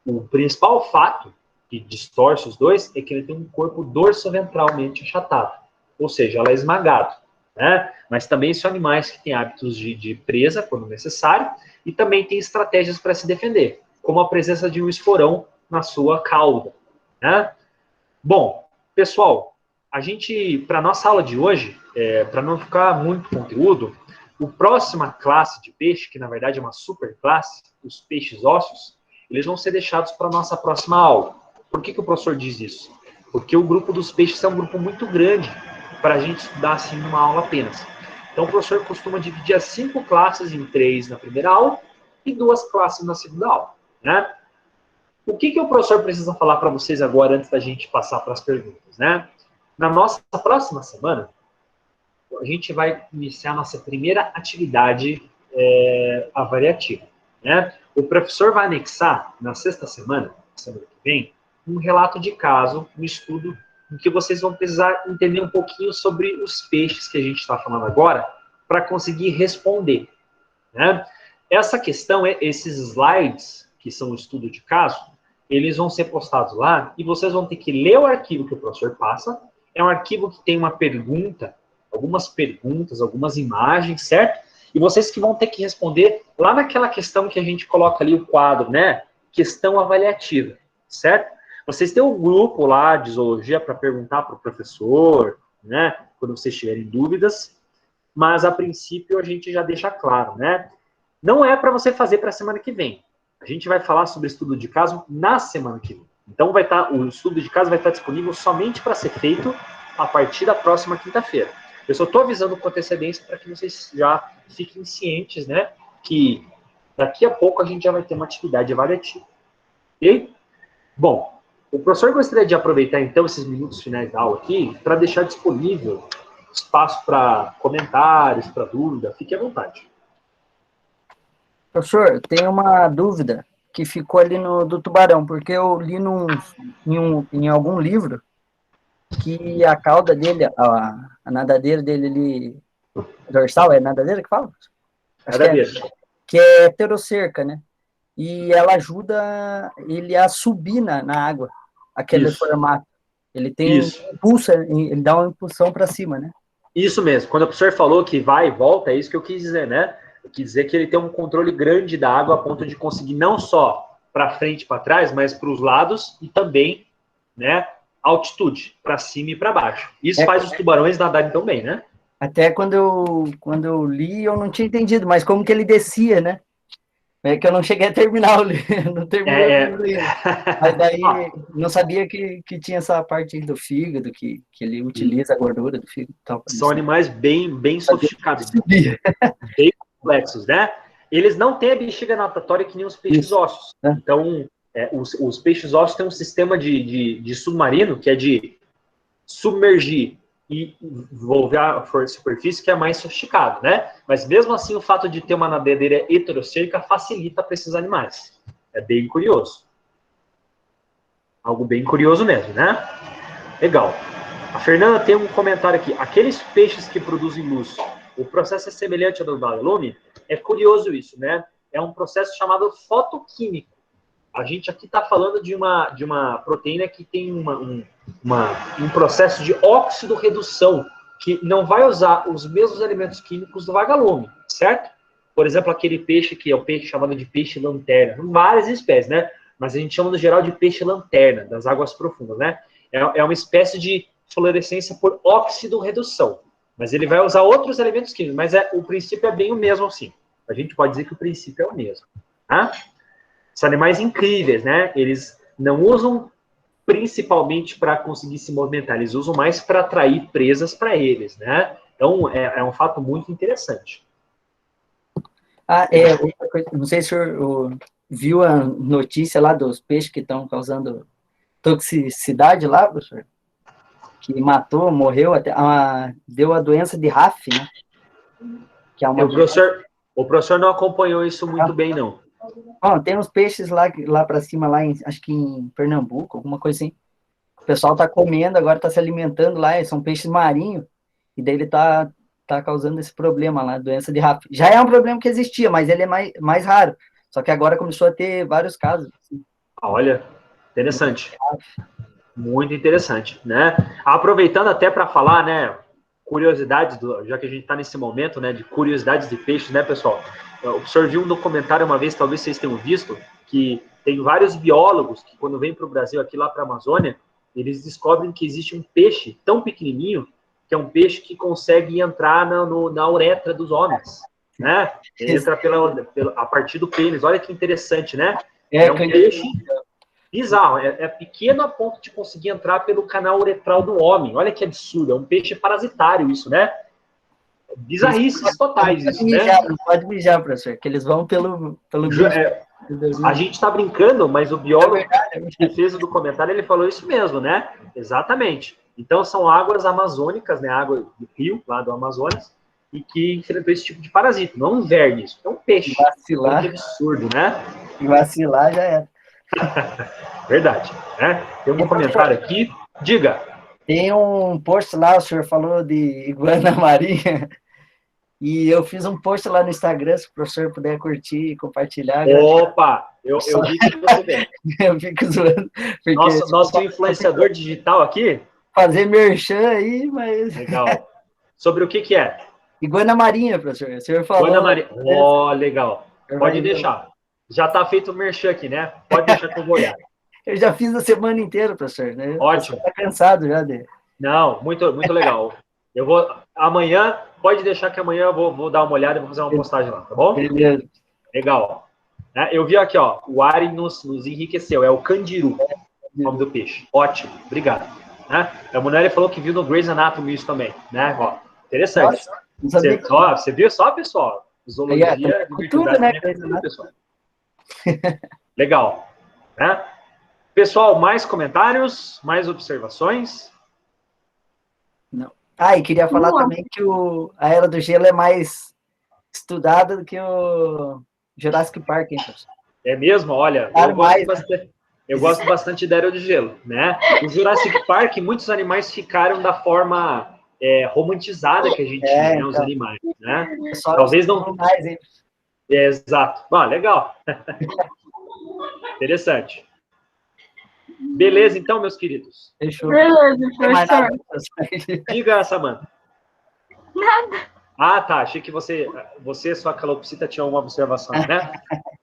O principal fato que distorce os dois é que ele tem um corpo dorsoventralmente achatado, ou seja, ela é esmagada. Né? Mas também são animais que têm hábitos de presa, quando necessário, e também têm estratégias para se defender, como a presença de um esporão na sua cauda. Né? Bom, pessoal, a gente, para a nossa aula de hoje, para não ficar muito conteúdo, a próxima classe de peixe, que na verdade é uma super classe, os peixes ósseos, eles vão ser deixados para a nossa próxima aula. Por que o professor diz isso? Porque o grupo dos peixes é um grupo muito grande para a gente estudar assim numa aula apenas. Então o professor costuma dividir as 5 classes em 3 na primeira aula e 2 classes na segunda aula. Né? O que o professor precisa falar para vocês agora antes da gente passar para as perguntas? Né? Na nossa próxima semana, a gente vai iniciar a nossa primeira atividade avaliativa. Né? O professor vai anexar, na sexta semana que vem, um relato de caso, um estudo, em que vocês vão precisar entender um pouquinho sobre os peixes que a gente está falando agora, para conseguir responder. Né? Essa questão, esses slides, que são o estudo de caso, eles vão ser postados lá, e vocês vão ter que ler o arquivo que o professor passa. É um arquivo que tem uma pergunta, algumas imagens, certo? E vocês que vão ter que responder lá naquela questão que a gente coloca ali o quadro, né? Questão avaliativa, certo? Vocês têm um grupo lá de zoologia para perguntar para o professor, né? Quando vocês tiverem dúvidas. Mas, a princípio, a gente já deixa claro, né? Não é para você fazer para a semana que vem. A gente vai falar sobre estudo de caso na semana que vem. Então, o estudo de caso vai estar disponível somente para ser feito a partir da próxima quinta-feira. Eu só estou avisando com antecedência para que vocês já fiquem cientes, né? Que daqui a pouco a gente já vai ter uma atividade avaliativa. Ok? Bom, o professor gostaria de aproveitar, então, esses minutos finais da aula aqui para deixar disponível espaço para comentários, para dúvida. Fique à vontade. Professor, eu tenho uma dúvida que ficou ali do tubarão, porque eu li em algum livro que a cauda dele, a nadadeira dele ali, dorsal, é nadadeira que fala? Acho que é heterocerca, né? E ela ajuda ele a subir na água, aquele formato. Ele tem ele dá uma impulsão para cima, né? Isso mesmo. Quando o professor falou que vai e volta, é isso que eu quis dizer, né? Eu quis dizer que ele tem um controle grande da água a ponto de conseguir não só para frente e para trás, mas para os lados e também, né, altitude, para cima e para baixo. Isso faz os tubarões nadarem tão bem, né? Até quando eu li, eu não tinha entendido, mas como que ele descia, né? É que eu não cheguei a terminar o livro, não terminei o livro. Mas daí não sabia que tinha essa parte aí do fígado, que ele utiliza a gordura do fígado. Tal, são animais bem sofisticados, bem complexos, né? Eles não têm a bexiga natatória que nem os peixes ósseos. Então, os peixes ósseos têm um sistema de submarino, que é de submergir e envolver a superfície, que é mais sofisticado, né? Mas mesmo assim, o fato de ter uma nadadeira heterocêntrica facilita para esses animais. É bem curioso. Algo bem curioso mesmo, né? Legal. A Fernanda tem um comentário aqui. Aqueles peixes que produzem luz, o processo é semelhante ao do vagalume? É curioso isso, né? É um processo chamado fotoquímico. A gente aqui está falando de uma proteína que tem um processo de oxidorredução, que não vai usar os mesmos elementos químicos do vagalume, certo? Por exemplo, aquele peixe que é o peixe chamado de peixe lanterna. Várias espécies, né? Mas a gente chama no geral de peixe lanterna, das águas profundas, né? É uma espécie de fluorescência por oxidorredução. Mas ele vai usar outros elementos químicos, mas o princípio é bem o mesmo, assim. A gente pode dizer que o princípio é o mesmo, tá? São animais incríveis, né? Eles não usam principalmente para conseguir se movimentar, eles usam mais para atrair presas para eles, né? Então, é um fato muito interessante. Não sei se o senhor viu a notícia lá dos peixes que estão causando toxicidade lá, professor? Que morreu, deu a doença de RAF, né? Que é o professor não acompanhou isso muito bem, não. Tem uns peixes lá para cima, acho que em Pernambuco, alguma coisa assim. O pessoal tá comendo, agora tá se alimentando lá, são peixes marinhos, e daí ele tá causando esse problema lá, doença de RAF. Já é um problema que existia, mas ele é mais raro. Só que agora começou a ter vários casos. Assim. Olha, interessante. Muito interessante, né? Aproveitando até para falar, né, curiosidades, já que a gente está nesse momento, né, de curiosidades de peixes, né, pessoal? O professor viu um documentário uma vez, talvez vocês tenham visto, que tem vários biólogos que quando vêm para o Brasil, aqui lá para a Amazônia, eles descobrem que existe um peixe tão pequenininho, que é um peixe que consegue entrar na uretra dos homens, né? Ele entra a partir do pênis. Olha que interessante, né? É um peixe bizarro, é pequeno a ponto de conseguir entrar pelo canal uretral do homem. Olha que absurdo, é um peixe parasitário isso, né? Bizarrices totais isso, né? Não pode mijar, professor, que eles vão pelo a gente está brincando, mas o biólogo que fez o documentário, ele falou isso mesmo, né? Exatamente. Então, são águas amazônicas, né? Água do rio, lá do Amazonas, e que enfrentou esse tipo de parasita. Não um verme, isso é um peixe. Vacilar. Que absurdo, né? Vacilar já era. Verdade, né? Tem um comentário aqui. Diga. Tem um post lá, o senhor falou de iguana marinha, e eu fiz um post lá no Instagram, se o professor puder curtir e compartilhar. Opa, eu vi que você vem. Eu fico zoando. Nosso influenciador digital aqui. Fazer merchan aí, mas... Legal. Sobre o que é? Iguana marinha, professor. O senhor falou. Iguana marinha. Legal. Pode deixar. Já está feito o merchan aqui, né? Pode deixar que eu vou olhar. Eu já fiz a semana inteira, professor. Né? Ótimo. Está cansado já de Não, muito, muito legal. Eu vou, amanhã, pode deixar que amanhã eu vou dar uma olhada e vou fazer uma postagem lá, tá bom? Beleza. Legal. Eu vi aqui, ó, o Ari nos enriqueceu, é o Candiru, o nome do peixe. Ótimo, obrigado. Né? A Monelli falou que viu no Grey's Anatomy isso também, né? Ó, interessante. Nossa, Você viu só, pessoal? Zoologia de tudo, né? tudo, pessoal. Legal. Né? Pessoal, mais comentários? Mais observações? Não. E queria falar também que a Era do Gelo é mais estudada do que o Jurassic Park, hein, professor? É mesmo? Olha, eu gosto bastante da Era do Gelo, né? O Jurassic Park, muitos animais ficaram da forma romantizada que a gente tinha, né? Os animais, né? Talvez não... mais, hein? Exato. Legal. Interessante. Beleza, então, meus queridos? Fechou. Beleza, professor. Diga, Samanta. Nada. Tá. Achei que você sua calopsita, tinha uma observação, né?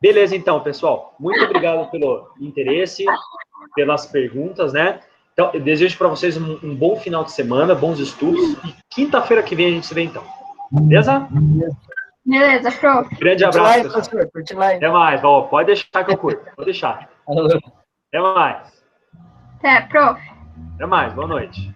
Beleza, então, pessoal. Muito obrigado pelo interesse, pelas perguntas, né? Então, eu desejo para vocês um bom final de semana, bons estudos. E quinta-feira que vem a gente se vê, então. Beleza? Beleza, prof. Grande abraço, pessoal. Curte lá. Até mais. Pode deixar que eu curto. Pode deixar. Até mais. Até, prof. Até mais. Boa noite.